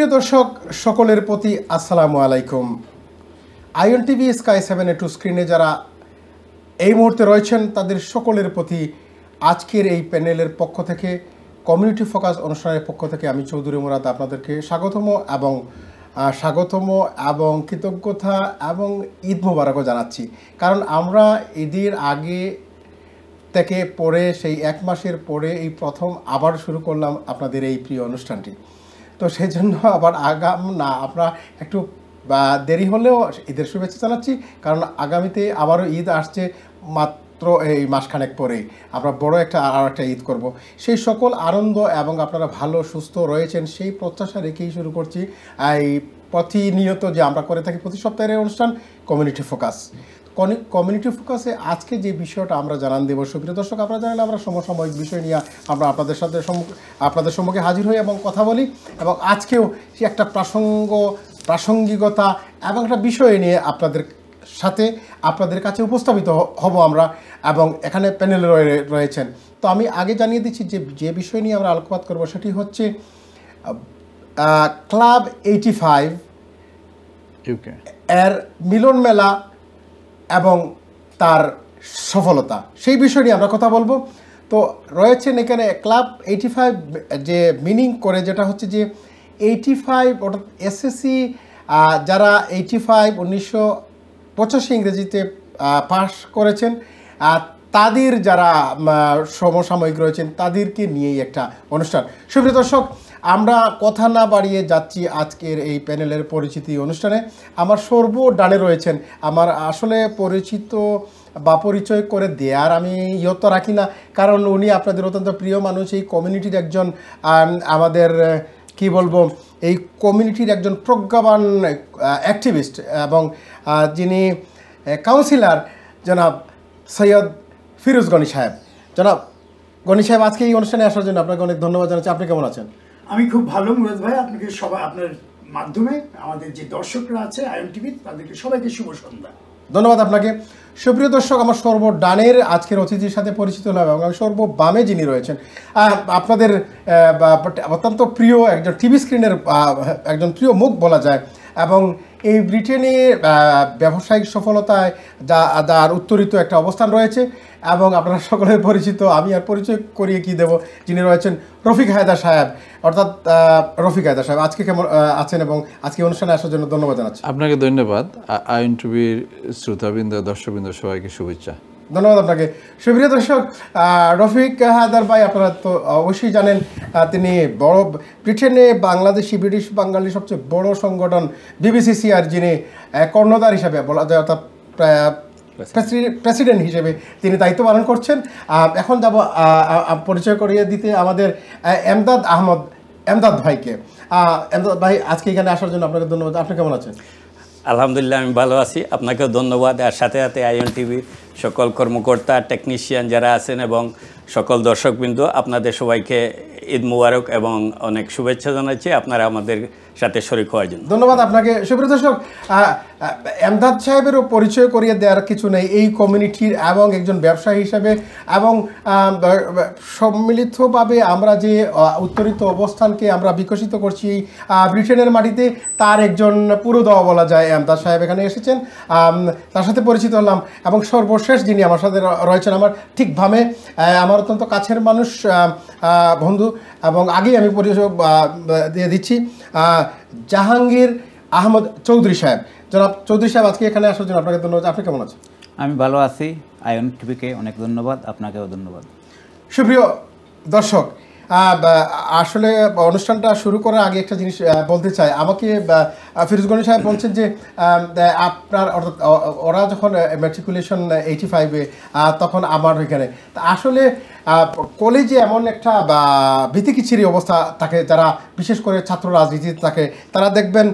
সুপ্রিয় দর্শক সকলের প্রতি আসসালামু আলাইকুম। আইএন টিভি স্কাই 7A2 স্ক্রিনে যারা এই মুহূর্তে রয়েছেন তাদের সকলের প্রতি আজকের এই প্যানেলের পক্ষ থেকে কমিউনিটি ফোকাস অনুষ্ঠানের পক্ষ থেকে আমি চৌধুরী মুরাদ আপনাদেরকে স্বাগতম এবং কৃতজ্ঞতা এবং ঈদ মোবারকও জানাচ্ছি। কারণ আমরা ঈদের আগে থেকে পরে সেই এক মাসের পরে এই প্রথম আবার শুরু করলাম আপনাদের এই প্রিয় অনুষ্ঠানটি। তো সেই জন্য আবার আমরা একটু দেরি হলেও ঈদের শুভেচ্ছা জানাচ্ছি, কারণ আগামীতে আবারও ঈদ আসছে মাত্র এই মাসখানেক পরেই আমরা বড় একটা ঈদ করব। সেই সকল আনন্দ এবং আপনারা ভালো সুস্থ রয়েছেন সেই প্রত্যাশা রেখেই শুরু করছি এই প্রতিনিয়ত যে আমরা করে থাকি প্রতি সপ্তাহের অনুষ্ঠান কমিউনিটি ফোকাস। কমিউনিটি ফোকাসে আজকে যে বিষয়টা আমরা জানান দেব, সুপ্রিয় দর্শক, আপনারা জানেন আমরা সমসাময়িক বিষয় নিয়ে আমরা আপনাদের সম্মুখে হাজির হই এবং কথা বলি, এবং আজকেও সে একটা প্রাসঙ্গিকতা এবং একটা বিষয় নিয়ে আপনাদের কাছে উপস্থাপিত হব আমরা, এবং এখানে প্যানেলে রয়েছেন। তো আমি আগে জানিয়ে দিচ্ছি যে বিষয় নিয়ে আমরা আলোকপাত করব সেটি হচ্ছে ক্লাব 85 এর মিলন মেলা এবং তার সফলতা, সেই বিষয় নিয়ে আমরা কথা বলবো। তো রয়েছেন এখানে ক্লাব 85 যে মিনিং করে, যেটা হচ্ছে যে 85 অর্থাৎ এসএসসি যারা 85 1985 ইংরেজিতে পাস করেছেন, তাদের যারা সমসাময়িক রয়েছেন তাদেরকে নিয়েই একটা অনুষ্ঠান। সুপ্রিয় দর্শক, আমরা কথা না বাড়িয়ে যাচ্ছি আজকের এই প্যানেলের পরিচিতি অনুষ্ঠানে। আমার ডানে রয়েছেন, আমার আসলে পরিচিত বা পরিচয় করে দেওয়ার আমি ইয়ত রাখি না, কারণ উনি আপনাদের অত্যন্ত প্রিয় মানুষ, এই কমিউনিটির একজন আমাদের কি বলবো এই কমিউনিটির একজন প্রজ্ঞাবান অ্যাক্টিভিস্ট এবং যিনি কাউন্সিলর জনাব সৈয়দ ফিরোজ গনি সাহেব। জনাব গনি সাহেব, আজকে এই অনুষ্ঠানে আসার জন্য আপনাকে অনেক ধন্যবাদ জানাচ্ছি। আপনি কেমন আছেন? আমি খুব ভালো মুরাদ ভাই, আপনাকে সবাই আপনার মাধ্যমে আমাদের যে দর্শকরা আছে আইএন টিভি তাদেরকে সবাইকে শুভ সন্ধ্যা। ধন্যবাদ আপনাকে। সুপ্রিয় দর্শক, আমার ডানের আজকের অতিথির সাথে পরিচিত হলাম, এবং আমি বামে যিনি রয়েছেন আপনাদের অত্যন্ত প্রিয় একজন টিভি স্ক্রিনের একজন প্রিয় মুখ বলা যায়, এবং এই ব্রিটেনে ব্যবসায়িক সফলতায় যার উত্তরিত একটা অবস্থান রয়েছে, এবং আপনারা সকলের পরিচিত, আমি আর পরিচয় করিয়ে কি দেব, যিনি রয়েছেন রফিক হায়দার সাহেব, অর্থাৎ রফিক হায়দার সাহেব। আজকে কেমন আছেন এবং আজকে অনুষ্ঠানে আসার জন্য ধন্যবাদ জানাচ্ছি। আপনাকে ধন্যবাদ। আইএন টিভির শ্রোতাবৃন্দ, দর্শকবৃন্দ সবাইকে শুভেচ্ছা। ধন্যবাদ আপনাকে। সুপ্রিয় দর্শক, রফিক হায়দার ভাই আপনারা তো অবশ্যই জানেন, তিনি ব্রিটেনে ব্রিটিশ বাঙালি সবচেয়ে বড় সংগঠন BBCCR যিনি কর্ণধার হিসাবে বলা যায়, অর্থাৎ প্রেসিডেন্ট হিসেবে তিনি দায়িত্ব পালন করছেন। এখন যাব পরিচয় করিয়ে দিতে আমাদের এমদাদ ভাইকে। এমদাদ ভাই, আজকে এখানে আসার জন্য আপনাকে ধন্যবাদ। আপনি কেমন আছেন? আলহামদুলিল্লাহ, আমি ভালো আছি। আপনাকেও ধন্যবাদ। আর সাথে সাথে আইএন টিভির সকল কর্মকর্তা, টেকনিশিয়ান যারা আছেন এবং সকল দর্শকবৃন্দ, আপনাদের সবাইকে ঈদ মুবারক এবং অনেক শুভেচ্ছা জানাচ্ছি আপনারা আমাদের সাথে শরীক হওয়ার জন্য। ধন্যবাদ আপনাকে। সুপ্রিয় দর্শক, এমদাদ সাহেবেরও পরিচয় করিয়ে দেওয়ার কিছু নেই এই কমিউনিটির, এবং একজন ব্যবসায়ী হিসেবে, এবং সম্মিলিতভাবে আমরা যে উত্তরিত অবস্থানকে আমরা বিকশিত করছি ব্রিটেনের মাটিতে, তার একজন পুরোদোয়া বলা যায়। এমদাদ সাহেব এখানে এসেছেন, তার সাথে পরিচিত হলাম, এবং সর্বশেষ যিনি আমার সাথে রয়েছেন আমার ঠিক ভামে, আমার অত্যন্ত কাছের মানুষ, বন্ধু, এবং আগেই আমি পরিচয় দিয়ে দিচ্ছি, জাহাঙ্গীর আহমদ চৌধুরী সাহেব। জনাব চৌধুরী সাহেব, আজকে এখানে আসার জন্য আপনাকে ধন্যবাদ। আপনি কেমন আছেন? আমি ভালো আছি। আইএন টিভিকে অনেক ধন্যবাদ, আপনাকেও ধন্যবাদ। সুপ্রিয় দর্শক, আসলে অনুষ্ঠানটা শুরু করার আগে একটা জিনিস বলতে চাই। আমাকে ফিরোজ গনি সাহেব বলছেন যে আপনার অর্থাৎ ওরা যখন ম্যাট্রিকুলেশন 85-এ, তখন আমার ওইখানে আসলে কলেজে এমন একটা ভীতিকিচ্ছিরি অবস্থা থাকে, যারা বিশেষ করে ছাত্র রাজনীতিতে থাকে, তারা দেখবেন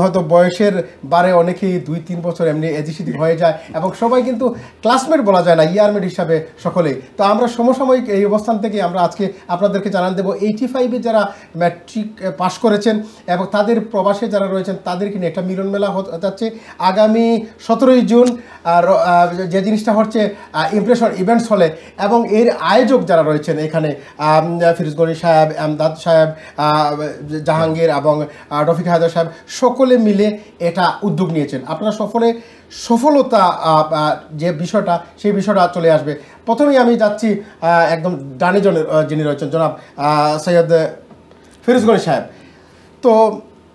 হয়তো বয়সের বারে অনেকেই 2-3 বছর এমনি এদিক হয়ে যায়, এবং সবাই কিন্তু ক্লাসমেট বলা যায় না, ইয়ারমেট হিসাবে সকলেই। তো আমরা সমসাময়িক এই অবস্থান থেকে আমরা আজকে আপনাদেরকে জানান দেবো 85-এ যারা ম্যাট্রিক পাশ করেছেন এবং তাদের প্রবাসে যারা রয়েছেন তাদেরকে নিয়ে একটা মিলন মেলা হতে যাচ্ছে আগামী 17ই জুন। আর যে জিনিসটা হচ্ছে ইমপ্রেশন ইভেন্টস হলে, এবং এর আয়োজন আয়োজক যারা রয়েছেন এখানে ফিরোজ গনি সাহেব, এমদাদ সাহেব, জাহাঙ্গীর এবং রফিক হায়দার সাহেব সকলে মিলে এটা উদ্যোগ নিয়েছেন। আপনারা সফলতা যে বিষয়টা সেই বিষয়টা চলে আসবে। প্রথমেই আমি যাচ্ছি একদম ডানি যিনি রয়েছেন জনাব সৈয়দ ফিরোজ গনি সাহেব। তো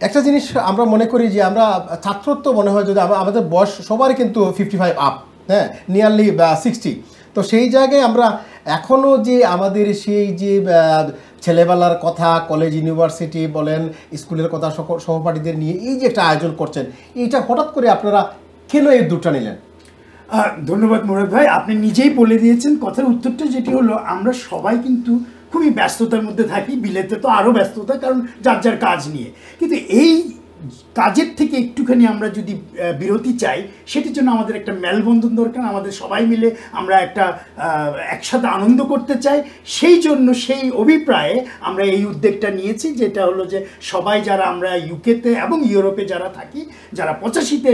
একটা জিনিস আমরা মনে করি যে আমরা ছাত্রত্ব মনে হয় যদি আমাদের বয়স সবারই কিন্তু 55 আপ, হ্যাঁ, নিয়ারলি 60। তো সেই জায়গায় আমরা এখনও যে আমাদের সেই যে ছেলেবেলার কথা, কলেজ ইউনিভার্সিটি বলেন, স্কুলের কথা, সহপাঠীদের নিয়ে এই যে একটা আয়োজন করছেন, এইটা হঠাৎ করে আপনারা কেন এই উদ্যোগটা নিলেন? ধন্যবাদ মুরাদ ভাই, আপনি নিজেই বলে দিয়েছেন কথার উত্তরটা, যেটি হলো আমরা সবাই কিন্তু খুবই ব্যস্ততার মধ্যে থাকি। বিলেতে তো আরও ব্যস্ততা, কারণ যার যার কাজ নিয়ে। কিন্তু এই কাজের থেকে একটুখানি আমরা যদি বিরতি চাই, সেটির জন্য আমাদের একটা মেলবন্ধন দরকার। আমাদের সবাই মিলে আমরা একটা একসাথে আনন্দ করতে চাই। সেই জন্য সেই অভিপ্রায়ে আমরা এই উদ্যোগটা নিয়েছি, যেটা হলো যে সবাই যারা আমরা ইউকেতে এবং ইউরোপে যারা থাকি, যারা 85-তে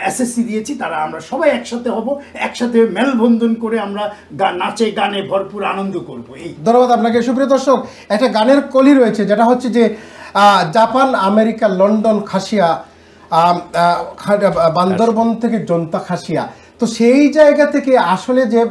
এসএসসি দিয়েছি, তারা আমরা সবাই একসাথে হব, একসাথে মেলবন্ধন করে আমরা নাচে গানে ভরপুর আনন্দ করব। এই ধন্যবাদ আপনাকে। সুপ্রিয় দর্শক, একটা গানের কলি রয়েছে যেটা হচ্ছে যে Japan, America, London, Khasia, Bandarban থেকে জনতা খাসিয়া। তো সেই জায়গা থেকে আসলে যে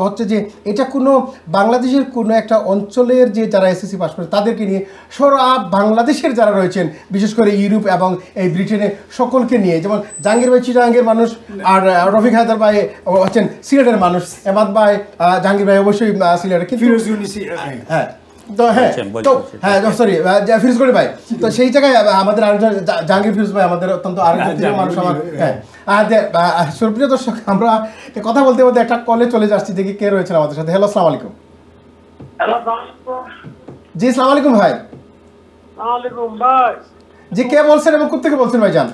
হচ্ছে যে এটা কোনো বাংলাদেশের কোনো একটা অঞ্চলের যে যারা এসএসসি পাস করে তাদেরকে নিয়ে সারা বাংলাদেশের যারা রয়েছেন, বিশেষ করে ইউরোপ এবং এই ব্রিটেনে সকলকে নিয়ে, যেমন জাহাঙ্গীর ভাই চিটাগাঙ্গের মানুষ, আর রফিক হায়দার ভাই হচ্ছেন সিলেটের মানুষ, এমাদ ভাই, জাহাঙ্গীর ভাই অবশ্যই সিলেটের, কিন্তু হ্যাঁ তো হ্যাঁ তো হ্যাঁ সরি ফিরোজ গনি ভাই। তো সেই জায়গায় আমাদের আরেকজন জাহাঙ্গীর ফিরোজ ভাই আমাদের অত্যন্ত আরেকজন প্রিয় মানুষ আমার। হ্যাঁ, সুপ্রিয় দর্শক, আমরা কথা বলতে বলতে একটা কলে চলে যাচ্ছি, দেখি কে রয়েছেন আমাদের সাথে। হ্যালো, আসসালামু আলাইকুম। জি আসসালামু আলাইকুম ভাই। জি, কে বলছেন এবং কোথা থেকে বলছেন ভাই জান?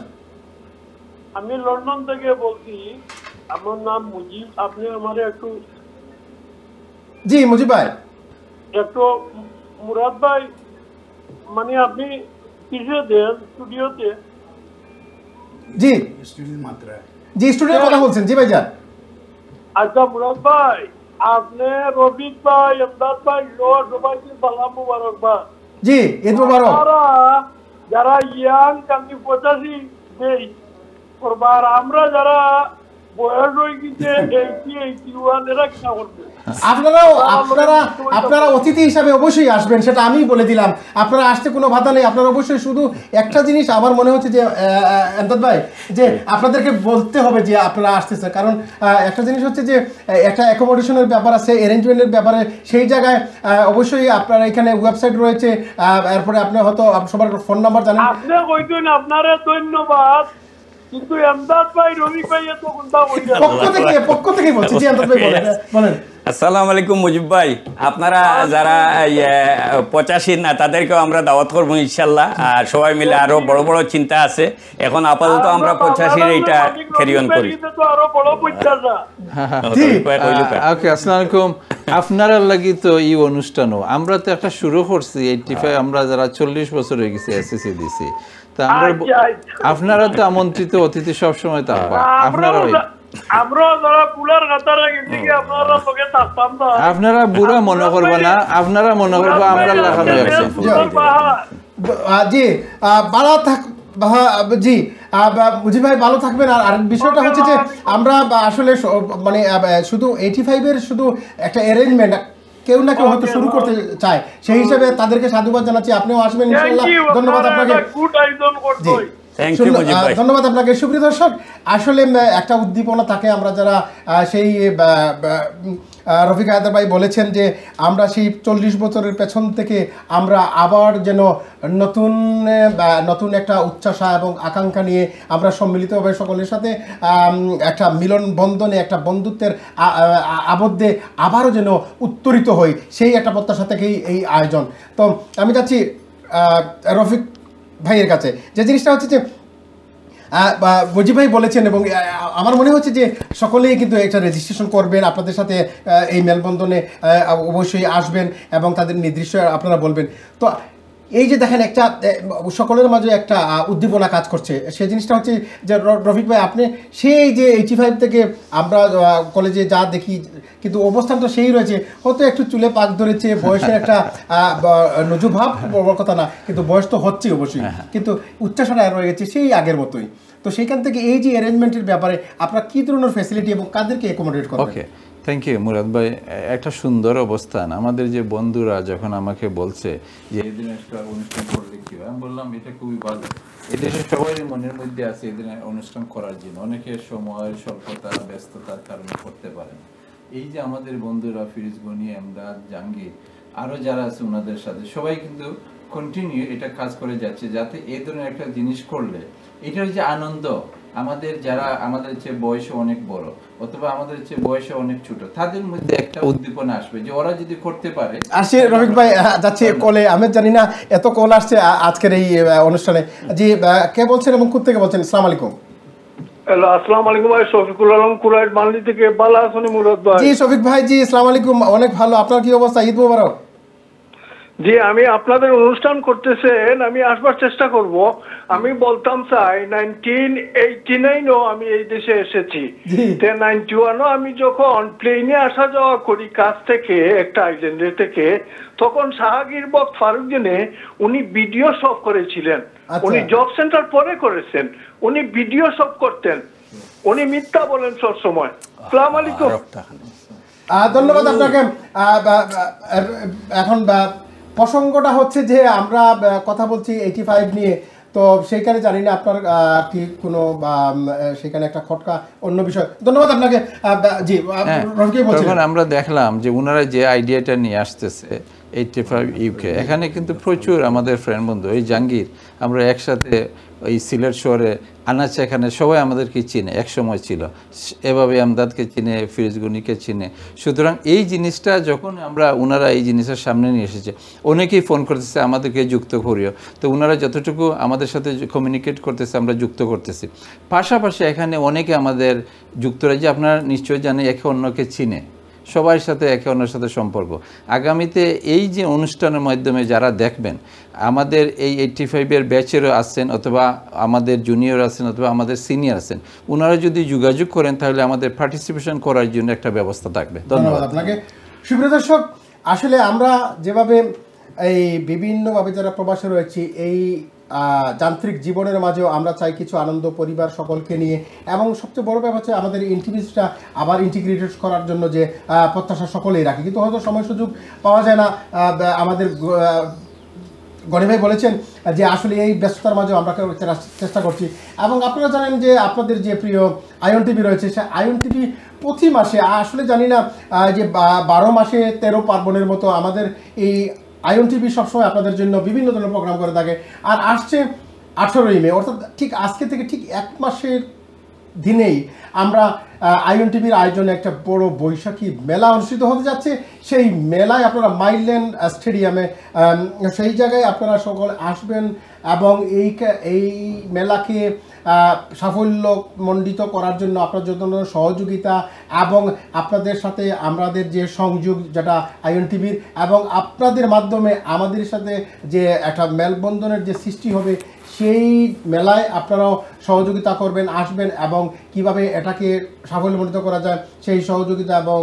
আমি লন্ডন থেকে বলছি, আমার নাম মুজিব। আপনি আমার একটু জি মুজিব ভাই, একটু মুরাদ ভাই, মানে আপনি কিসে দেন স্টুডিওতে? জি মাত্রা জি স্টুডিওর কথা বলছেন। জি ভাই যান। আচ্ছা মুরাদ ভাই, আপনি রফিক ভাই, এমদাদ ভাই সবাইকে সালাম মুবারকবাদ। জি, ঈদ মুবারক। যারা ইয়াং কান্দি 85 দেই করবার, আমরা যারা বয়স হয়ে গেছে 81 এরা কিনা করবে? আপনারা অতিথি হিসাবে অবশ্যই আসবেন, সেটা আমি বলে দিলাম। আপনারা আসতে কোনো বাধা নেই। আপনারা অবশ্যই, শুধু একটা জিনিস আমার মনে হচ্ছে যে এমদাদ ভাই, যে আপনাদেরকে বলতে হবে যে আপনারা আসতেছে, কারণ একটা জিনিস হচ্ছে যে একটা অ্যাকোমোডেশনের ব্যাপার আছে, অ্যারেঞ্জমেন্টের ব্যাপারে। সেই জায়গায় অবশ্যই আপনারা এখানে ওয়েবসাইট রয়েছে, এরপরে আপনি হয়তো সবার ফোন নাম্বার জানেন। আপনি কইতেন আপনারে ধন্যবাদ, কিন্তু এমদাদ ভাই, রফিক ভাই এত কোনটা বলছেন? পক্ষ থেকে বলছি। জি এমদাদ ভাই বলেন। আসসালামু আলাইকুম মুজিব ভাই, আপনারা যারা 85 না তাদেরকেও আমরা দাওয়াত করবো ইনশাল্লাহ। আর সবাই মিলে আরো বড় বড় চিন্তা আছে। এখন আপাতত আমরা 85-র এইটা ক্যারি অন করি। ওকে, আসসালামু আলাইকুম। আপনারা লাগি তো এই অনুষ্ঠানও আমরা তো একটা শুরু করছি 85, আমরা যারা 40 বছর হয়ে গেছি এসএসসি দিছি, তা আমরা আপনারা তো আমন্ত্রিত অতিথি সবসময় থাকবা। আপনারা বুড়া মনে করবা না, আপনারা মনে করবা আমরা লাগানো আছে। জি ভালো থাক। জি মুজিব ভাই ভালো থাকবেন। আর বিষয়টা হচ্ছে যে আমরা আসলে মানে শুধু 85-এর শুধু একটা অ্যারেঞ্জমেন্ট কেউ না কেউ হয়তো শুরু করতে চায়, সেই হিসাবে তাদেরকে সাধুবাদ জানাচ্ছি। আপনিও আসবেন ইনশাআল্লাহ। ধন্যবাদ আপনাকে। ধন্যবাদ আপনাকে। সুপ্রিয় দর্শক, আসলে একটা উদ্দীপনা থাকে, আমরা যারা সেই রফিক হায়দার ভাই বলেছেন যে আমরা সেই 40 বছরের পেছন থেকে আমরা আবার যেন নতুন একটা উচ্চাসা এবং আকাঙ্ক্ষা নিয়ে আমরা সম্মিলিতভাবে সকলের সাথে একটা মিলন বন্ধনে, একটা বন্ধুত্বের আবদ্ধে আবারও যেন উত্তরিত হই, সেই একটা প্রত্যাশা থেকেই এই আয়োজন। তো আমি যাচ্ছি রফিক ভাইয়ের কাছে। যে জিনিসটা হচ্ছে যে মুজিব ভাই বলেছেন, এবং আমার মনে হচ্ছে যে সকলেই কিন্তু একটা রেজিস্ট্রেশন করবেন, আপনাদের সাথে এই মেলবন্ধনে অবশ্যই আসবেন এবং তাদের নির্দিষ্ট আপনারা বলবেন। তো এই যে দেখেন একটা সকলের মাঝে একটা উদ্দীপনা কাজ করছে, সেই জিনিসটা হচ্ছে যে রফিক ভাই আপনি সেই যে 85 থেকে আমরা কলেজে যা দেখি কিন্তু অবস্থানটা সেই রয়েছে, হয়তো একটু চুলে পাক ধরেছে, বয়সের একটা নজুভাব বড় কথা না, কিন্তু বয়স তো হচ্ছে অবশ্যই, কিন্তু উচ্চাসনা রয়ে গেছে সেই আগের মতোই। তো সেইখান থেকে এই যে অ্যারেঞ্জমেন্টের ব্যাপারে আপনারা কী ধরনের ফ্যাসিলিটি এবং কাদেরকে অ্যাকোমোডেট করেন? ওকে, থ্যাংক ইউ মুরাদ ভাই। একটা সুন্দর অবস্থান। আমাদের যে বন্ধুরা যখন আমাকে বলছে যে এদিন একটা অনুষ্ঠান করলে কি হয়, আমি বললাম এটা খুবই ভালো। এদেশে সবাই মনের মধ্যে আছে এদিন অনুষ্ঠান করার জন্য, অনেকে সময় স্বল্পতা ব্যস্ততার কারণে করতে পারে না। এই যে আমাদের বন্ধুরা ফিরোজ গনি, এমদাদ, জাহাঙ্গীর, আরও যারা আছে ওনাদের সাথে সবাই কিন্তু কন্টিনিউ এটা কাজ করে যাচ্ছে, যাতে এই ধরনের একটা জিনিস করলে এটার যে আনন্দ, আমাদের যারা আমাদের চেয়ে বয়সে অনেক বড় অথবা আমাদের চেয়ে বয়সে অনেক ছোট, তাদের মধ্যে একটা উদ্দীপনা আসবে যে ওরা যদি করতে পারে। আসছে রফিক ভাই যাচ্ছে কলে, আমি জানি না এত কল আসছে আজকের এই অনুষ্ঠানে। জি, কে বলছেন এবং কোথা থেকে বলছেন? আসসালামু আলাইকুম। হ্যালো, আসসালামু আলাইকুম ভাই, শফিকুল আলম কুরাইট মান্ডি থেকে। ভালো আছেন মুরাদ ভাই? জি শফিক ভাই, জি আসসালামু আলাইকুম, অনেক ভালো। আপনার কি অবস্থা? ঈদ মোবারক। জি, আমি আপনাদের অনুষ্ঠান করতেছেন, আমি আসবার চেষ্টা করব। আমি বলতাম চাই 1989ও আমি এই দেশে এসেছি, 91ও আমি যখন প্লেনে আসা যাওয়া করি কাছ থেকে একটা আইল্যান্ডের থেকে, তখন শাহগীর বক্ত ফারুকজনে উনি ভিডিও শপ করেছিলেন। উনি জব সেন্টার পরে করেছেন, উনি ভিডিও শপ করতেন, উনি মিথ্যা বলেন সব সময়। আসসালামু আলাইকুম। ধন্যবাদ আপনাকে। এখন প্রসঙ্গটা হচ্ছে যে আমরা কথা বলছি 85 নিয়ে, তো সেইখানে জানি না আপনার কি কোনো সেখানে একটা খটকা অন্য বিষয়। ধন্যবাদ আপনাকে। জি তখন আমরা দেখলাম যে ওনারা যে আইডিয়াটা নিয়ে আসতেছে 85 ইউকে, এখানে কিন্তু প্রচুর আমাদের ফ্রেন্ড বন্ধু, এই জাহাঙ্গীর, আমরা একসাথে ওই সিলেট শহরে আনাচে এখানে সবাই আমাদেরকে চিনে, এক সময় ছিল এভাবে, আমদাদকে চিনে, ফিরোজ গনিকে চিনে। সুতরাং এই জিনিসটা যখন আমরা ওনারা এই জিনিসের সামনে নিয়ে এসেছে, অনেকেই ফোন করতেছে আমাদেরকে যুক্ত করিও, তো ওনারা যতটুকু আমাদের সাথে কমিউনিকেট করতেছে আমরা যুক্ত করতেছি। পাশাপাশি এখানে অনেকে আমাদের যুক্তরাজ্যে, আপনারা নিশ্চয়ই জানেন, একে অন্যকে চিনে, সবার সাথে একে অন্যের সাথে সম্পর্ক। আগামীতে এই যে অনুষ্ঠানের মাধ্যমে যারা দেখবেন, আমাদের এই 85-এর ব্যাচেরও আছেন অথবা আমাদের জুনিয়র আছেন অথবা আমাদের সিনিয়র আছেন, ওনারা যদি যোগাযোগ করেন তাহলে আমাদের পার্টিসিপেশন করার জন্য একটা ব্যবস্থা থাকবে। ধন্যবাদ আপনাকে। সুপ্রিয় দর্শক, আসলে আমরা যেভাবে এই বিভিন্নভাবে যারা প্রবাসে রয়েছি, এই যান্ত্রিক জীবনের মাঝেও আমরা চাই কিছু আনন্দ পরিবার সকলকে নিয়ে, এবং সবচেয়ে বড় ব্যাপার হচ্ছে আমাদের ইন্টিগ্রিটিটা আবার ইন্টিগ্রেটেড করার জন্য যে প্রত্যাশা সকলেই রাখি, কিন্তু হয়তো সময় সুযোগ পাওয়া যায় না। আমাদের গনি ভাই বলেছেন যে আসলে এই ব্যস্ততার মাঝেও আমরা চেষ্টা করছি, এবং আপনারা জানেন যে আপনাদের যে প্রিয় আয়ন টিভি রয়েছে, সে আয়ন টিভি প্রতি মাসে, আসলে জানি না যে 12 মাসে 13 পার্বণের মতো আমাদের এই আয়ন টিভি সবসময় আপনাদের জন্য বিভিন্ন ধরনের প্রোগ্রাম করে থাকে। আর আসছে 18ই মে, অর্থাৎ ঠিক আজকে থেকে ঠিক 1 মাসের দিনেই আমরা আয়ন টিভির আয়োজনে একটা বড় বৈশাখী মেলা অনুষ্ঠিত হতে যাচ্ছে। সেই মেলায় আপনারা মাইল্যান্ড স্টেডিয়ামে, সেই জায়গায় আপনারা সকলে আসবেন এবং এই মেলাকে সাফল্যমণ্ডিত করার জন্য আপনার জন্য সহযোগিতা এবং আপনাদের সাথে আমাদের যে সংযোগ, যেটা আয়ন টিভির, এবং আপনাদের মাধ্যমে আমাদের সাথে যে একটা মেলবন্ধনের যে সৃষ্টি হবে, সেই মেলায় আপনারাও সহযোগিতা করবেন, আসবেন, এবং কিভাবে এটাকে সাফল্যমণ্ডিত করা যায় সেই সহযোগিতা, এবং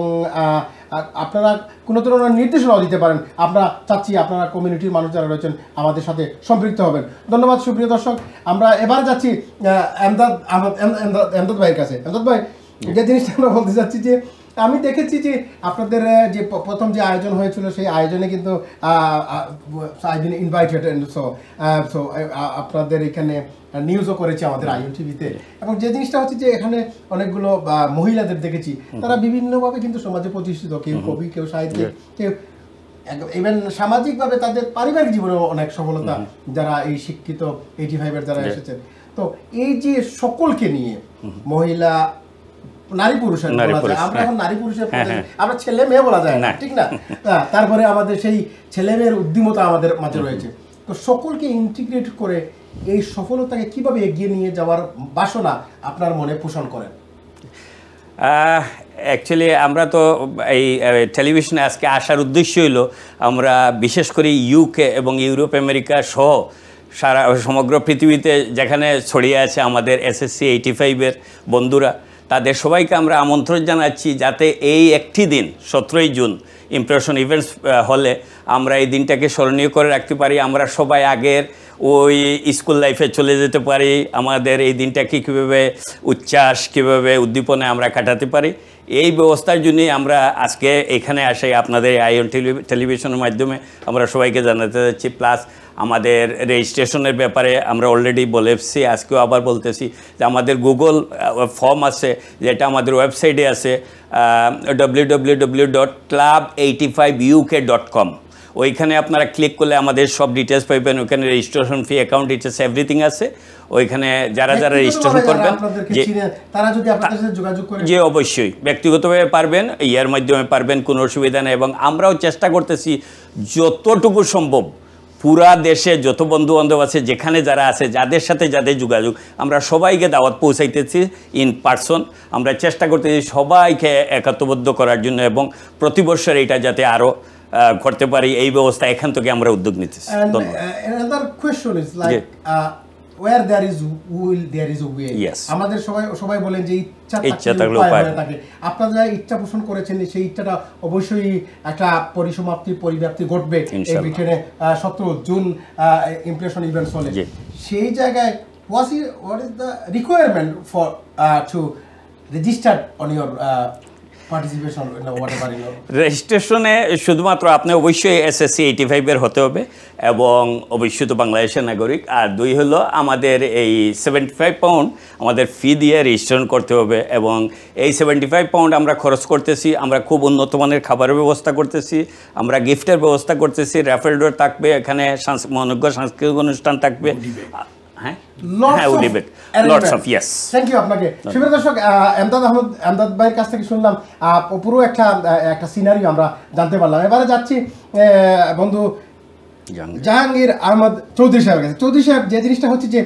আপনারা কোনো ধরনের নির্দেশনাও দিতে পারেন। আমরা চাচ্ছি আপনারা কমিউনিটির মানুষ যারা রয়েছেন আমাদের সাথে সম্পৃক্ত হবেন। ধন্যবাদ সুপ্রিয় দর্শক। আমরা এবার যাচ্ছি এমদাদ ভাইয়ের কাছে। এমদাদ ভাই, যে জিনিসটা আমরা বলতে চাচ্ছি যে আমি দেখেছি যে আপনাদের যে প্রথম যে আয়োজন হয়েছিল, সেই আয়োজনে কিন্তু ইনভাইটেড, সো আপনাদের এখানে নিউজও করেছে আমাদের আয়ন টিভিতে, এবং যে জিনিসটা হচ্ছে যে এখানে অনেকগুলো মহিলাদের দেখেছি, তারা বিভিন্নভাবে কিন্তু সমাজে প্রতিষ্ঠিত, কেউ কবি, কেউ সাহিত্যিক, কেউ ইভেন সামাজিকভাবে তাদের পারিবারিক জীবনেও অনেক সফলতা, যারা এই শিক্ষিত 85-এর যারা এসেছেন। তো এই যে সকলকে নিয়ে, মহিলা, নারী পুরুষের আমরা এখন নারী পুরুষের, আমরা ছেলে মেয়ে বলা যায় না, ঠিক না? তারপরে আমাদের সেই ছেলে মেয়ের উদ্যমতা আমাদের মাঝে রয়েছে। তো সকলকে ইন্টিগ্রেট করে এই সফলতাকে কিভাবে এগিয়ে নিয়ে যাওয়ার বাসনা আপনার মনে পোষণ করেন? অ্যাকচুয়ালি আমরা তো এই টেলিভিশনে আজকে আসার উদ্দেশ্য হলো আমরা বিশেষ করে ইউকে এবং ইউরোপ আমেরিকা সহ সারা সমগ্র পৃথিবীতে যেখানে ছড়িয়ে আছে আমাদের SSC 85-এর বন্ধুরা, তাদের সবাইকে আমরা আমন্ত্রণ জানাচ্ছি যাতে এই একটি দিন 17ই জুন ইমপ্রেশন ইভেন্টস হলে আমরা এই দিনটাকে স্মরণীয় করে রাখতে পারি। আমরা সবাই আগের ওই স্কুল লাইফে চলে যেতে পারি, আমাদের এই দিনটাকে কীভাবে উচ্ছ্বাস, কীভাবে উদ্দীপনায় আমরা কাটাতে পারি, এই ব্যবস্থার জন্যই আমরা আজকে এখানে আসে আপনাদের আইএন টেলিভিশনের মাধ্যমে আমরা সবাইকে জানাতে যাচ্ছি। প্লাস আমাদের রেজিস্ট্রেশনের ব্যাপারে আমরা অলরেডি বলে এসেছি, আজকেও আবার বলতেছি যে আমাদের গুগল ফর্ম আছে, যেটা আমাদের ওয়েবসাইটে আছে www.club85uk.com। ওইখানে আপনারা ক্লিক করলে আমাদের সব ডিটেলস পাইবেন, ওইখানে registration fee, account details, everything আছে। ওইখানে যারা রেজিস্ট্রেশন করবেন তারা যদি আপনাদের সাথে যোগাযোগ করে, যে অবশ্যই ব্যক্তিগতভাবে পারবেন, ইয়ার মাধ্যমে পারবেন, কোনো অসুবিধা নেই। এবং আমরাও চেষ্টা করতেছি যতটুকু সম্ভব পুরা দেশে যত বন্ধু বান্ধব আছে, যেখানে যারা আছে, যাদের সাথে যাদের যোগাযোগ, আমরা সবাইকে দাওয়াত পৌঁছাইতেছি ইন পার্সন। আমরা চেষ্টা করতেছি সবাইকে একাত্মবদ্ধ করার জন্য এবং প্রতি বছর এটা যাতে আরও করতে পারি, এই ব্যবস্থা এখান থেকে আমরা উদ্যোগ নিতেছি। where there is will there is a way. Yes. আমাদের সবাই বলেন যে ইচ্ছা থাকলে উপায় থাকে। আপনারা ইচ্ছা পোষণ করেছেন, সেই ইচ্ছাটা অবশ্যই একটা পরিব্যাপ্তি ঘটবে এই ব্রিটেনে 17 জুন ইমপ্রেশন ইভেন্টস হলে। সেই জায়গায় what is the requirement for to register on your participation in whatever you know? রেজিস্ট্রেশনে শুধুমাত্র আপনি অবশ্যই SSC 85-এর হতে হবে এবং অবশ্যই তো বাংলাদেশের নাগরিক। আর দুই হলো আমাদের এই 75 পাউন্ড আমাদের ফি দিয়ে রেজিস্ট্রেশন করতে হবে এবং এই 75 পাউন্ড আমরা খরচ করতেছি। আমরা খুব উন্নত মানের খাবারের ব্যবস্থা করতেছি, আমরা গিফটের ব্যবস্থা করতেছি, র্যাফেল ড্র থাকবে, এখানে মনোজ্ঞ সাংস্কৃতিক অনুষ্ঠান থাকবে। থ্যাংক ইউ আপনাকে। সুপ্রিয় দর্শক, এমদাদ ভাইয়ের কাছ থেকে শুনলাম পুরো একটা সিনারিও আমরা জানতে পারলাম। এবারে যাচ্ছি বন্ধু জাহাঙ্গীর আহমদ চৌধুরী সাহেবের কাছে। চৌধুরী সাহেব, যে জিনিসটা হচ্ছে যে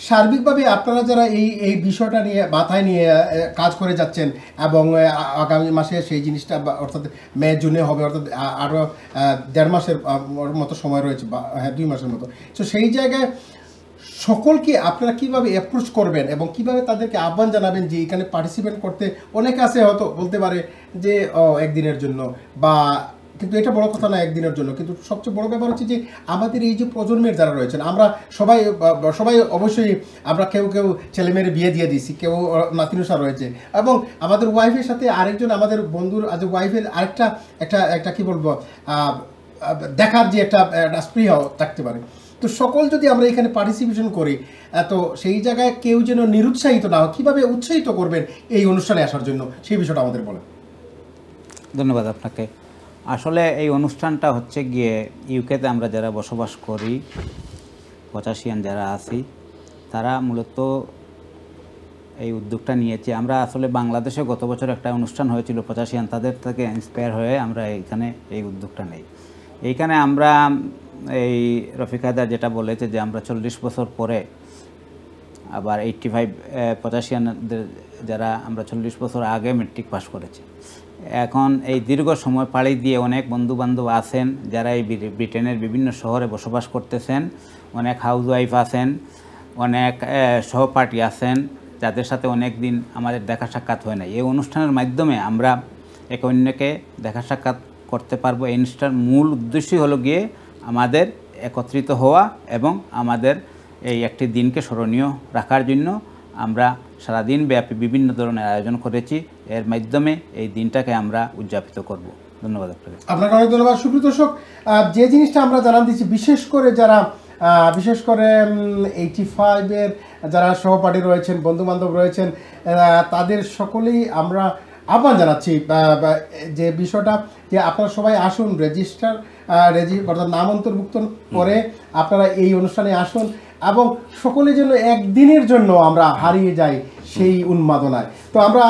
সার্বিকভাবে আপনারা যারা এই বিষয়টা নিয়ে মাথায় নিয়ে কাজ করে যাচ্ছেন এবং আগামী মাসে সেই জিনিসটা অর্থাৎ মে জুনে হবে, অর্থাৎ আরও 1.5 মাসের মতো সময় রয়েছে, বা 2 মাসের মতো। তো সেই জায়গায় সকলকে আপনারা কিভাবে অ্যাপ্রোচ করবেন এবং কিভাবে তাদেরকে আহ্বান জানাবেন যে এখানে পার্টিসিপেট করতে? অনেকে আছে হয়তো বলতে পারে যে একদিনের জন্য, বা কিন্তু এটা বড় কথা না একদিনের জন্য, কিন্তু সবচেয়ে বড় ব্যাপার হচ্ছে যে আমাদের এই যে প্রজন্মের যারা রয়েছেন, আমরা সবাই অবশ্যই আমরা কেউ ছেলেমেয়ের বিয়ে দিয়ে দিয়েছি, কেউ নাতিনুষা রয়েছে, এবং আমাদের ওয়াইফের সাথে আরেকজন আমাদের বন্ধুর ওয়াইফের আরেকটা একটা কি বলবো দেখার যে একটা স্পৃহা থাকতে পারে। তো সকল যদি আমরা এখানে পার্টিসিপেশন করি, তো সেই জায়গায় কেউ যেন নিরুৎসাহিত না হয়, কীভাবে উৎসাহিত করবেন এই অনুষ্ঠানে আসার জন্য, সেই বিষয়টা আমাদের বলেন। ধন্যবাদ আপনাকে। আসলে এই অনুষ্ঠানটা হচ্ছে গিয়ে ইউকেতে আমরা যারা বসবাস করি, 85 যারা আছি, তারা মূলত এই উদ্যোগটা নিয়েছে। আমরা আসলে বাংলাদেশে গত বছর একটা অনুষ্ঠান হয়েছিল 85, তাদের থেকে ইন্সপায়ার হয়ে আমরা এইখানে এই উদ্যোগটা নেই। এইখানে আমরা এই রফিক হায়দার যেটা বলেছে যে আমরা 40 বছর পরে আবার 85 যারা আমরা 40 বছর আগে মেট্রিক পাস করেছি, এখন এই দীর্ঘ সময় পাড়ি দিয়ে অনেক বন্ধুবান্ধব আছেন যারা এই ব্রিটেনের বিভিন্ন শহরে বসবাস করতেছেন, অনেক হাউসওয়াইফ আছেন, অনেক সহপাঠী আছেন যাদের সাথে অনেক দিন আমাদের দেখা সাক্ষাৎ হয় না। এই অনুষ্ঠানের মাধ্যমে আমরা একে অন্যকে দেখা সাক্ষাৎ করতে পারবো। এই অনুষ্ঠানের মূল উদ্দেশ্যই হলো গিয়ে আমাদের একত্রিত হওয়া এবং আমাদের এই একটি দিনকে স্মরণীয় রাখার জন্য আমরা সারাদিন ব্যাপী বিভিন্ন ধরনের আয়োজন করেছি। এর মাধ্যমে এই দিনটাকে আমরা উদযাপিত করব। ধন্যবাদ আপনাকে। আপনাকে অনেক ধন্যবাদ। সুপ্রিয় দর্শক, যে জিনিসটা আমরা জানান দিচ্ছি, বিশেষ করে 85-এর যারা সহপাঠী রয়েছেন, বন্ধুবান্ধব রয়েছেন, তাদের সকলেই আমরা আহ্বান জানাচ্ছি যে বিষয়টা যে আপনারা সবাই আসুন, অর্থাৎ নাম অন্তর্ভুক্ত করে আপনারা এই অনুষ্ঠানে আসুন এবং সকলে যেন একদিনের জন্য আমরা হারিয়ে যাই সেই উন্মাদনায়। তো আমরা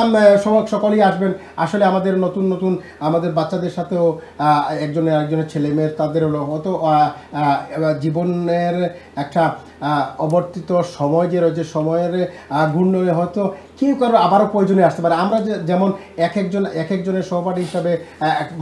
সকলেই আসবেন। আসলে আমাদের নতুন নতুন আমাদের বাচ্চাদের সাথেও একজনের আরেকজনের ছেলে মেয়ের তাদের হয়তো জীবনের একটা অবর্তিত সময় যে রয়েছে, সময়ের ঘূর্ণনে হয়তো কেউ কারো আবারও প্রয়োজনে আসতে পারে। আমরা যেমন এক একজনের সহপাঠী হিসাবে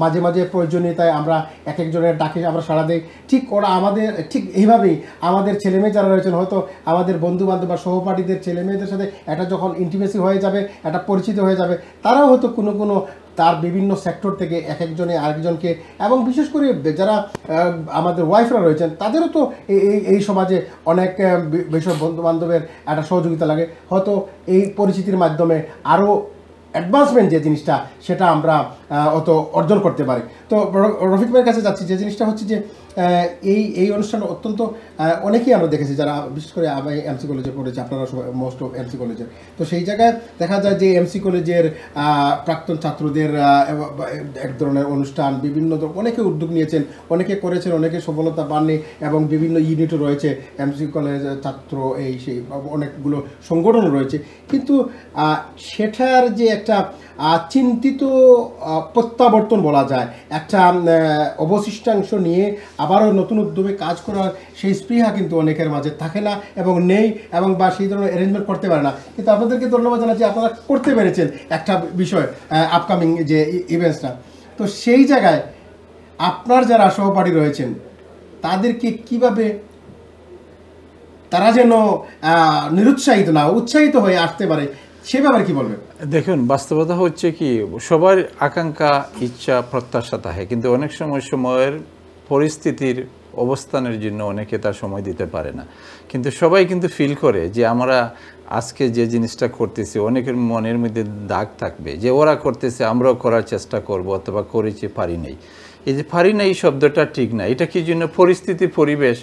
মাঝে মাঝে প্রয়োজনীয়তায় আমরা এক একজনের ডাকে আমরা সাড়া দিই, ঠিক ওরা আমাদের ঠিক এইভাবেই আমাদের ছেলেমেয়ে যারা রয়েছেন হয়তো আমাদের বন্ধু বান্ধব বা সহপাঠীদের ছেলেমেয়েদের সাথে একটা যখন ইন্টিমেসি হয়ে যাবে, একটা পরিচিত হয়ে যাবে, তারাও হয়তো কোনো তার বিভিন্ন সেক্টর থেকে এক একজনে আরেকজনকে, এবং বিশেষ করে যারা আমাদের ওয়াইফরা রয়েছেন তাদেরও তো এই সমাজে অনেক বিষয় বন্ধু বান্ধবের একটা সহযোগিতা লাগে, হয়তো এই পরিচিতির মাধ্যমে আরও অ্যাডভান্সমেন্ট যে জিনিসটা সেটা আমরা অত অর্জন করতে পারি। তো রফিক ভাইয়ের কাছে যাচ্ছি, যে জিনিসটা হচ্ছে যে এই অনুষ্ঠান অত্যন্ত অনেকেই আমরা দেখেছি যারা বিশেষ করে আমি এমসি কলেজে পড়েছি, আপনারা সবাই মোস্ট অফ এমসি কলেজের, তো সেই জায়গায় দেখা যায় যে এমসি কলেজের প্রাক্তন ছাত্রদের এক ধরনের অনুষ্ঠান বিভিন্ন অনেকে উদ্যোগ নিয়েছেন, অনেকে করেছেন, অনেকে সফলতা পাননি, এবং বিভিন্ন ইউনিটও রয়েছে এমসি কলেজ ছাত্র সেই অনেকগুলো সংগঠন রয়েছে, কিন্তু সেটার যে একটা চিন্তিত প্রত্যাবর্তন বলা যায়, একটা অবশিষ্টাংশ নিয়ে আবারও নতুন উদ্যোগে কাজ করার সেই স্পৃহা কিন্তু অনেকের মাঝে থাকে না এবং নেই, এবং বা সেই ধরনের অ্যারেঞ্জমেন্ট করতে পারে না। কিন্তু আপনাদেরকে ধন্যবাদ জানাচ্ছি, আপনারা করতে পেরেছেন একটা বিষয় আপকামিং যে ইভেন্টসটা। তো সেই জায়গায় আপনার যারা সহপাঠী রয়েছেন তাদেরকে কিভাবে তারা যেন নিরুৎসাহিত না উৎসাহিত হয়ে আসতে পারে, সে ব্যাপারে কি বলবেন? দেখুন, বাস্তবতা হচ্ছে কি, সবার আকাঙ্ক্ষা ইচ্ছা প্রত্যাশা থাকে, কিন্তু অনেক সময়ের পরিস্থিতির অবস্থানের জন্য অনেকে তার সময় দিতে পারে না। কিন্তু সবাই কিন্তু ফিল করে যে আমরা আজকে যে জিনিসটা করতেছি অনেকের মনের মধ্যে দাগ থাকবে যে ওরা করতেছে আমরাও করার চেষ্টা করব, অথবা করেছি পারি নাই। এই যে পারি না এই শব্দটা ঠিক না, এটা কি জন্য পরিস্থিতি পরিবেশ,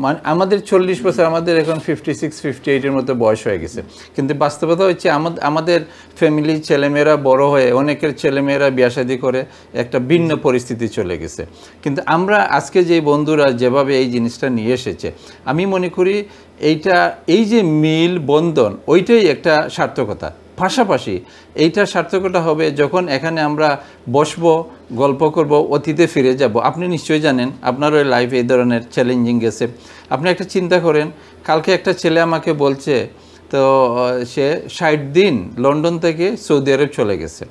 মানে আমাদের 40 বছর, আমাদের এখন 56-58-এর মতো বয়স হয়ে গেছে, কিন্তু বাস্তবতা হচ্ছে আমাদের ফ্যামিলি ছেলেমেয়েরা বড় হয়ে অনেকের ছেলেমেয়েরা বিয়ে শাদী করে একটা ভিন্ন পরিস্থিতি চলে গেছে। কিন্তু আমরা আজকে যে বন্ধুরা যেভাবে এই জিনিসটা নিয়ে এসেছে, আমি মনে করি এই যে মিল বন্ধন ওইটাই একটা সার্থকতা। পাশাপাশি এইটার সার্থকতা হবে যখন এখানে আমরা বসবো, গল্প করব, অতীতে ফিরে যাব। আপনি নিশ্চয়ই জানেন, আপনার ওই লাইফে এই ধরনের চ্যালেঞ্জিং গেছে। আপনি একটা চিন্তা করেন, কালকে একটা ছেলে আমাকে বলছে, তো সে 60 দিন লন্ডন থেকে সৌদি আরব চলে গেছে।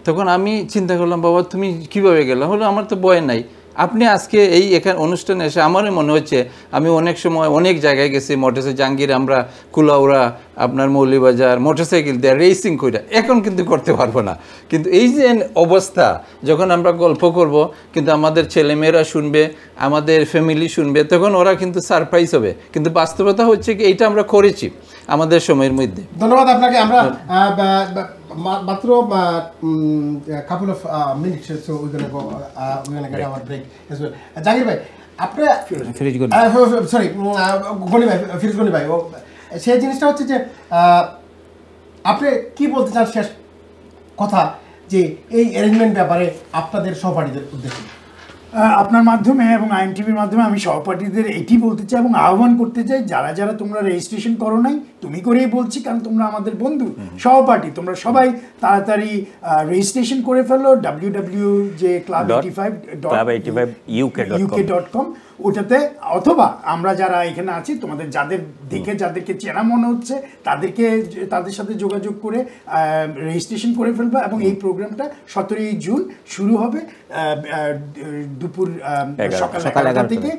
তখন আমি চিন্তা করলাম, বাবা তুমি কীভাবে গেলে? হলো আমার তো বয় নাই। আপনি আজকে এখানে অনুষ্ঠানে এসে আমারই মনে হচ্ছে আমি অনেক সময় অনেক জায়গায় গেছি, মোটরসাইকেল জাহাঙ্গীর, আমরা কুলাউড়া, আপনার মৌলিবাজার মোটরসাইকেল দিয়ে রেসিং করে, এখন কিন্তু করতে পারবো না। কিন্তু এই যে অবস্থা, যখন আমরা গল্প করব, কিন্তু আমাদের ছেলেমেয়েরা শুনবে, আমাদের ফ্যামিলি শুনবে, তখন ওরা কিন্তু সারপ্রাইজ হবে। কিন্তু বাস্তবতা হচ্ছে কি, এইটা আমরা করেছি আমাদের সময়ের মধ্যে। ধন্যবাদ আপনাকে। আমরা মাত্র couple of minutes, so we're gonna get our break as well. জাহির ভাই, আপনার সরি গনি ভাই, ফিরোজ গনি ভাই, সেই জিনিসটা হচ্ছে যে আপনি কি বলতে চান শেষ কথা, যে এই অ্যারেঞ্জমেন্ট ব্যাপারে আপনাদের সহপাঠীদের উদ্দেশ্যে? আপনার মাধ্যমে এবং INTVর মাধ্যমে আমি সহপাঠীদের এটি বলতে চাই এবং আহ্বান করতে চাই, যারা যারা তোমরা রেজিস্ট্রেশন করো নাই, তুমি করেই বলছি কারণ তোমরা আমাদের বন্ধু সহপাঠী, তোমরা সবাই তাড়াতাড়ি রেজিস্ট্রেশন করে ফেলো www.club85.uk.com ওটাতে, অথবা আমরা যারা এখানে আছি তোমাদের যাদেরকে চেনা মনে হচ্ছে তাদের সাথে যোগাযোগ করে রেজিস্ট্রেশন করে ফেলবা। এবং এই প্রোগ্রামটা 17 জুন শুরু হবে দুপুর সকাল 11টা থেকে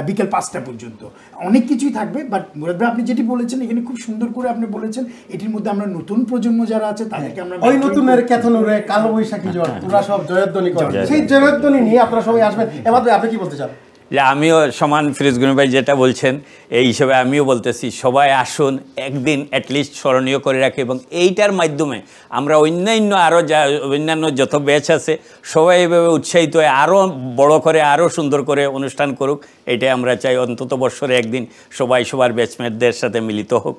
বিকেল 5টা পর্যন্ত। অনেক কিছুই থাকবে, বাট মুরাদ ভাই আপনি যেটি বলেছেন এখানে খুব সুন্দর করে আপনি বলেছেন, এটির মধ্যে আমরা নতুন প্রজন্ম যারা আছে তাদেরকে আমরা ওই নতুনের কেতনুরে কালো বৈশাখী জ্বর তোরা সব জয়ধ্বনি করে, সেই জয়ধ্বনি নিয়ে আপনারা সবাই আসবেন। এবার আপনি কি বলতে চান? যে আমিও সমান ফিরোজ গনি ভাই যেটা বলছেন এই হিসেবে আমিও বলতেছি, সবাই আসুন, একদিন অ্যাটলিস্ট স্মরণীয় করে রাখি, এবং এইটার মাধ্যমে আমরা অন্যান্য যত ব্যাচ আছে সবাই এভাবে উৎসাহিত হয়ে আরও বড় করে আরও সুন্দর করে অনুষ্ঠান করুক। এটাই আমরা চাই, অন্তত বৎসরে একদিন সবাই সবার ব্যাচমেটদের সাথে মিলিত হোক।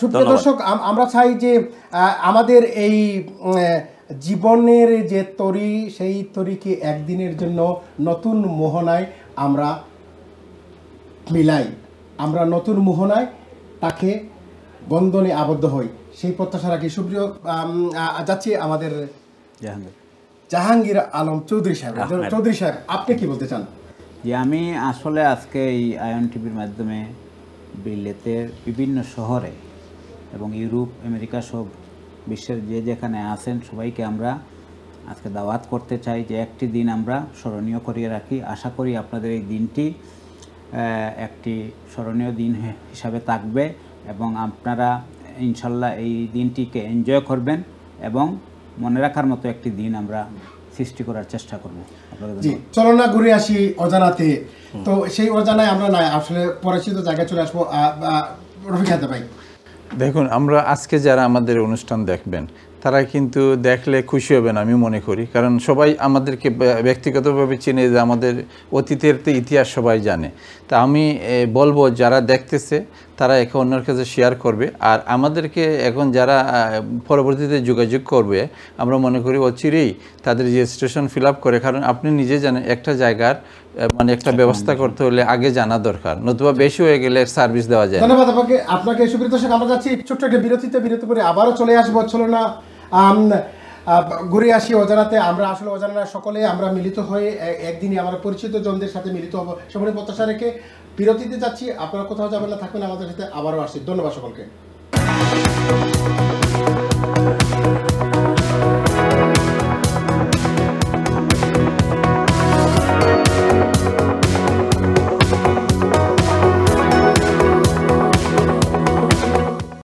সুপ্রিয় দর্শক, আমরা চাই যে আমাদের এই জীবনের যে তরি, সেই তরিকে একদিনের জন্য নতুন মোহনায় আমরা মিলাই, আমরা নতুন মোহনায় তাকে বন্ধনে আবদ্ধ হই, সেই প্রত্যাশা রাখি। সুপ্রিয় যাচ্ছি আমাদের জাহাঙ্গীর আলম চৌধুরী সাহেব। চৌধুরী সাহেব, আপনি কি বলতে চান? যে আমি আসলে আজকে এই আয়ন টিভির মাধ্যমে বিলেতের বিভিন্ন শহরে এবং ইউরোপ, আমেরিকা সব বিশ্বের যে যেখানে আছেন সবাইকে আমরা আজকে দাওয়াত করতে চাই যে একটি দিন আমরা স্মরণীয় করিয়ে রাখি। আশা করি আপনাদের এই দিনটি একটি স্মরণীয় দিন হিসাবে থাকবে এবং আপনারা ইনশাল্লাহ এই দিনটিকে এনজয় করবেন এবং মনে রাখার মতো একটি দিন আমরা সৃষ্টি করার চেষ্টা করব। জি, চলো না ঘুরে আসি অজানাতে। তো সেই অজানায় আমরা না আসলে পরিচিত জায়গায় চলে আসবো। রফিক হায়দার ভাই, দেখুন, আমরা আজকে যারা আমাদের অনুষ্ঠান দেখবেন তারা কিন্তু দেখলে খুশি হবেন আমি মনে করি, কারণ সবাই আমাদেরকে ব্যক্তিগতভাবে চিনে, যে আমাদের অতীতের তো ইতিহাস সবাই জানে। তা আমি বলবো যারা দেখতেছে তারা একে অন্যের কাছে শেয়ার করবে, আর আমাদেরকে এখন যারা পরবর্তীতে যোগাযোগ করবে আমরা মনে করি অচিরেই তাদের রেজিস্ট্রেশন ফিল আপ করে, কারণ আপনি নিজে জানেন একটা জায়গার মানে একটা ব্যবস্থা করতে হলে আগে জানা দরকার, নতুবা বেশি হয়ে গেলে সার্ভিস দেওয়া যায়। ধন্যবাদ আপনাকে সুপ্রিয় দর্শক। আমরা যাচ্ছি ছোট্ট একটা বিরতি করে আবারও চলে আসবো। চলো না ঘুরে আসি অজানাতে। আমরা আসলে অজানা সকলে আমরা মিলিত হয়ে একদিনই আমরা পরিচিত জনদের সাথে মিলিত হবো, সবাই প্রত্যাশা রেখে বিরতিতে যাচ্ছি। আপনারা কোথাও যাবেন না, থাকবেন আমাদের সাথে, আবারও আসছি। ধন্যবাদ সকলকে।